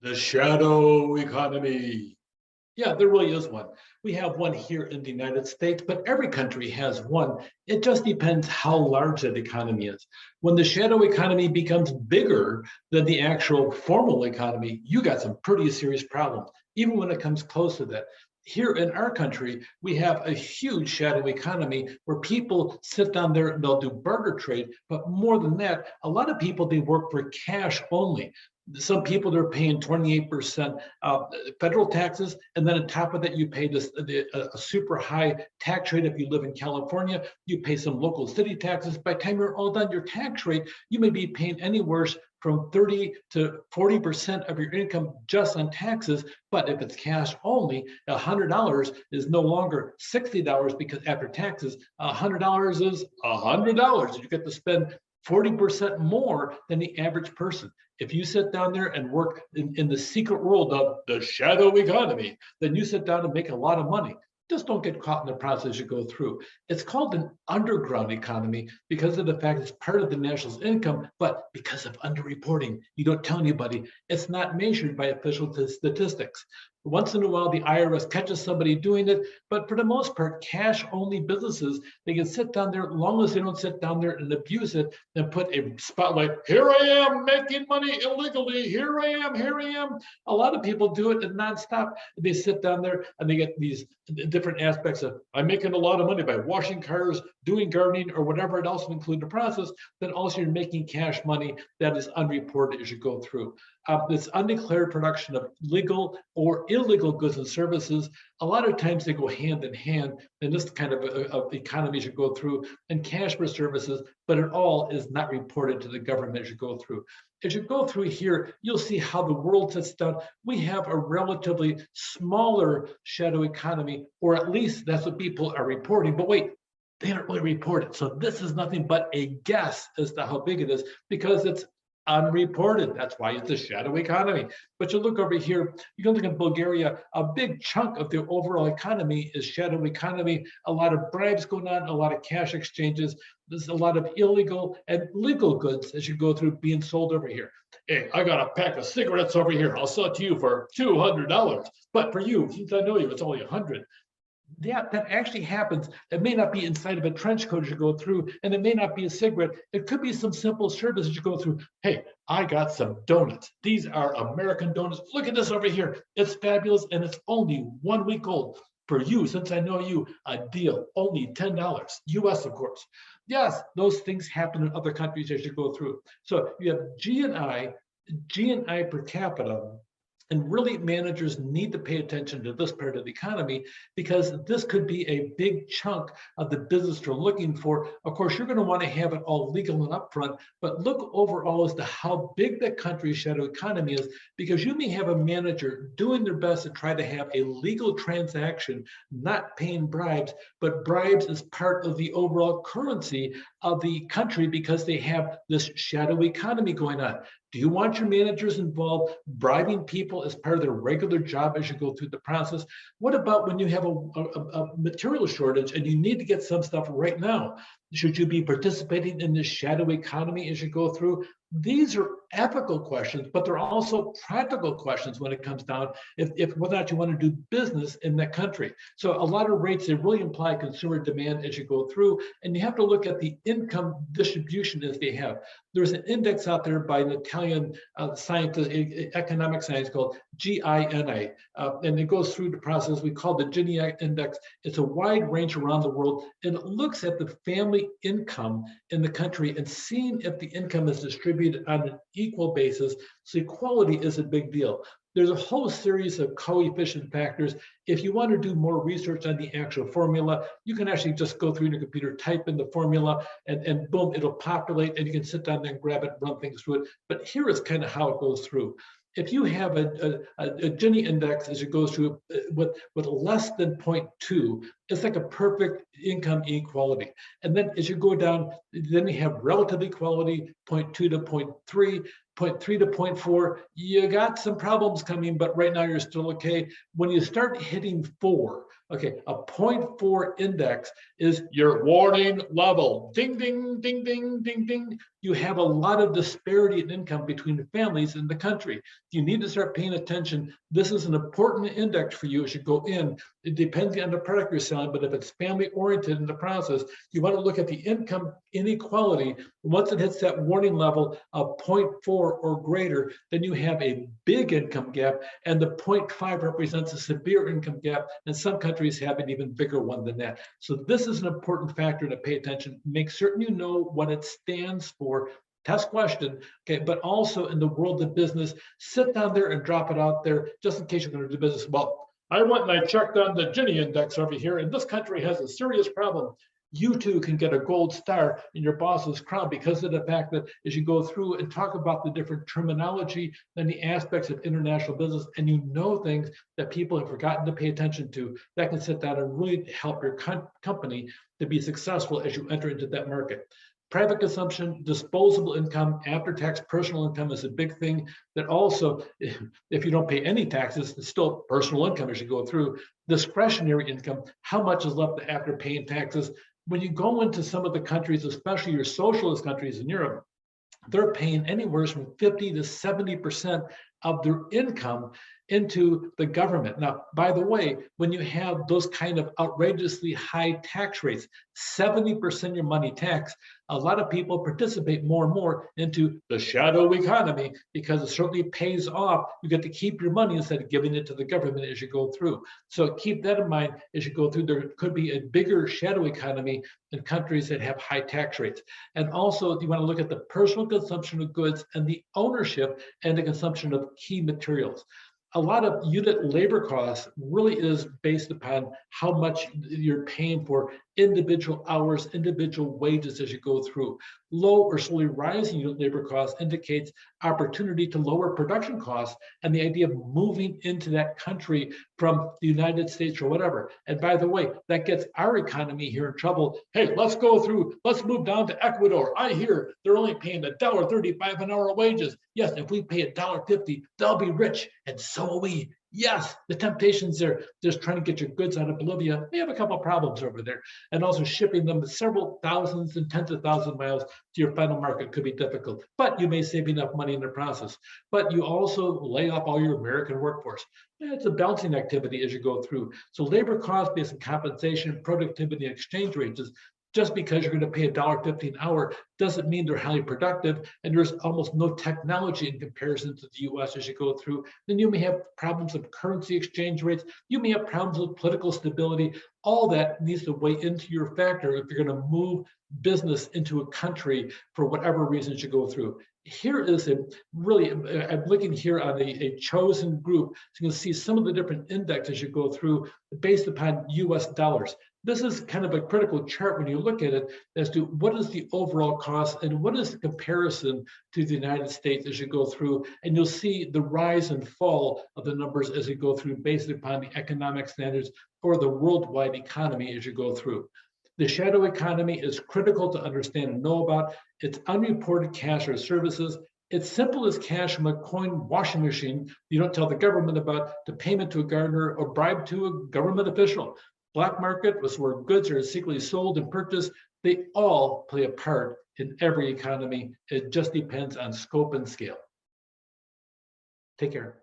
The shadow economy. Yeah, there really is one. We have one here in the United States, but every country has one. It just depends how large that economy is. When the shadow economy becomes bigger than the actual formal economy, you got some pretty serious problems, even when it comes close to that. Here in our country, we have a huge shadow economy where people sit down there and they'll do barter trade. But more than that, a lot of people, they work for cash only. Some people they're paying 28% federal taxes, and then on top of that, you pay a super high tax rate. If you live in California, you pay some local city taxes. By the time you're all done, your tax rate, you may be paying anywhere from 30 to 40% of your income just on taxes. But if it's cash only, $100 is no longer $60 because after taxes, $100 is $100. You get to spend 40% more than the average person. If you sit down there and work in the secret world of the shadow economy, then you sit down and make a lot of money. Just don't get caught in the process you go through. It's called an underground economy because of the fact it's part of the national's income, but because of underreporting, you don't tell anybody. It's not measured by official statistics. Once in a while, the IRS catches somebody doing it, but for the most part, cash-only businesses, they can sit down there, as long as they don't sit down there and abuse it and put a spotlight, here I am making money illegally, here I am, here I am. A lot of people do it nonstop. They sit down there and they get these different aspects of, I'm making a lot of money by washing cars, doing gardening, or whatever else will include the process. Then also you're making cash money that is unreported as you go through. This undeclared production of legal or illegal goods and services, a lot of times they go hand in hand in this kind of economy as you go through, and cash for services, but it all is not reported to the government as you go through. As you go through here, you'll see how the world sits down. We have a relatively smaller shadow economy, or at least that's what people are reporting. But wait, they don't really report it. So this is nothing but a guess as to how big it is because it's unreported. That's why it's a shadow economy. But you look over here, you can look at Bulgaria, a big chunk of the overall economy is shadow economy, a lot of bribes going on, a lot of cash exchanges. There's a lot of illegal and legal goods as you go through being sold over here. Hey, I got a pack of cigarettes over here. I'll sell it to you for $200. But for you, since I know you, it's only 100. Yeah, that actually happens. It may not be inside of a trench coat as you go through, and it may not be a cigarette. It could be some simple service as you go through. Hey, I got some donuts. These are American donuts. Look at this over here. It's fabulous, and it's only 1 week old. For you, since I know you, a deal, only $10, US, of course. Yes, those things happen in other countries as you go through. So you have G&I per capita. And really, managers need to pay attention to this part of the economy because this could be a big chunk of the business they're looking for. Of course, you're going to want to have it all legal and upfront, but look overall as to how big the country's shadow economy is, because you may have a manager doing their best to try to have a legal transaction, not paying bribes, but bribes is part of the overall currency of the country because they have this shadow economy going on. Do you want your managers involved bribing people as part of their regular job as you go through the process? What about when you have a material shortage and you need to get some stuff right now? Should you be participating in this shadow economy as you go through? These are ethical questions, but they're also practical questions when it comes down if whether or not you want to do business in that country. So a lot of rates, they really imply consumer demand as you go through, and you have to look at the income distribution as they have. There's an index out there by an Italian scientist, economic science called GINI, and it goes through the process we call the Gini index. It's a wide range around the world, and it looks at the family income in the country and seeing if the income is distributed on an equal basis. So equality is a big deal. There's a whole series of coefficient factors. If you want to do more research on the actual formula, you can actually just go through your computer, type in the formula, and boom, it'll populate, and you can sit down there and grab it, run things through it. But here is kind of how it goes through. If you have a Gini index as it goes through with less than 0.2, it's like a perfect income equality. And then as you go down, then you have relative equality, 0.2 to 0.3, 0.3 to 0.4. You got some problems coming, but right now you're still okay. When you start hitting 4, Okay, a 0.4 index is your warning level. Ding, ding, ding, ding, ding, ding. You have a lot of disparity in income between the families in the country. You need to start paying attention. This is an important index for you as you go in. It depends on the product you're selling, but if it's family oriented in the process, you want to look at the income inequality. Once it hits that warning level of 0.4 or greater, then you have a big income gap, and the 0.5 represents a severe income gap, and some countries have an even bigger one than that. So this is an important factor to pay attention. Make certain you know what it stands for. Test question, okay, but also in the world of business, sit down there and drop it out there just in case you're going to do business. Well, I went and I checked on the Gini index over here, and this country has a serious problem. You too can get a gold star in your boss's crown because of the fact that as you go through and talk about the different terminology and the aspects of international business, and you know things that people have forgotten to pay attention to, that can sit down and really help your company to be successful as you enter into that market. Private consumption, disposable income, after-tax personal income is a big thing that also, if you don't pay any taxes, it's still personal income as you go through. Discretionary income, how much is left after paying taxes? When you go into some of the countries, especially your socialist countries in Europe, they're paying anywhere from 50 to 70% of their income into the government. Now, by the way, when you have those kind of outrageously high tax rates, 70% of your money taxed, a lot of people participate more and more into the shadow economy because it certainly pays off. You get to keep your money instead of giving it to the government as you go through. So keep that in mind as you go through. There could be a bigger shadow economy in countries that have high tax rates. And also, you want to look at the personal consumption of goods and the ownership and the consumption of key materials. A lot of unit labor costs really is based upon how much you're paying for individual hours, individual wages as you go through. Low or slowly rising unit labor costs indicates opportunity to lower production costs and the idea of moving into that country from the United States or whatever. And by the way, that gets our economy here in trouble. Hey, let's move down to Ecuador. I hear they're only paying $1.35 an hour wages. Yes, if we pay $1.50, they'll be rich, and so will we. Yes, the temptations there, just trying to get your goods out of Bolivia. They have a couple of problems over there. And also shipping them several thousands and tens of thousands of miles to your final market could be difficult. But you may save enough money in the process. But you also lay off all your American workforce. It's a balancing activity as you go through. So labor cost based on compensation, productivity, and exchange rates is just because you're going to pay $1.50 an hour doesn't mean they're highly productive, and there's almost no technology in comparison to the US as you go through. Then you may have problems of currency exchange rates. You may have problems with political stability. All that needs to weigh into your factor if you're going to move business into a country for whatever reasons you go through. Here is a really, I'm looking here on a chosen group. So you can see some of the different indexes you go through based upon US dollars. This is kind of a critical chart when you look at it as to what is the overall cost and what is the comparison to the United States as you go through. And you'll see the rise and fall of the numbers as you go through based upon the economic standards or the worldwide economy as you go through. The shadow economy is critical to understand and know about. It's unreported cash or services. It's simple as cash from a coin washing machine you don't tell the government about, to payment to a gardener or bribe to a government official. Black market was where goods are secretly sold and purchased. They all play a part in every economy. It just depends on scope and scale. Take care.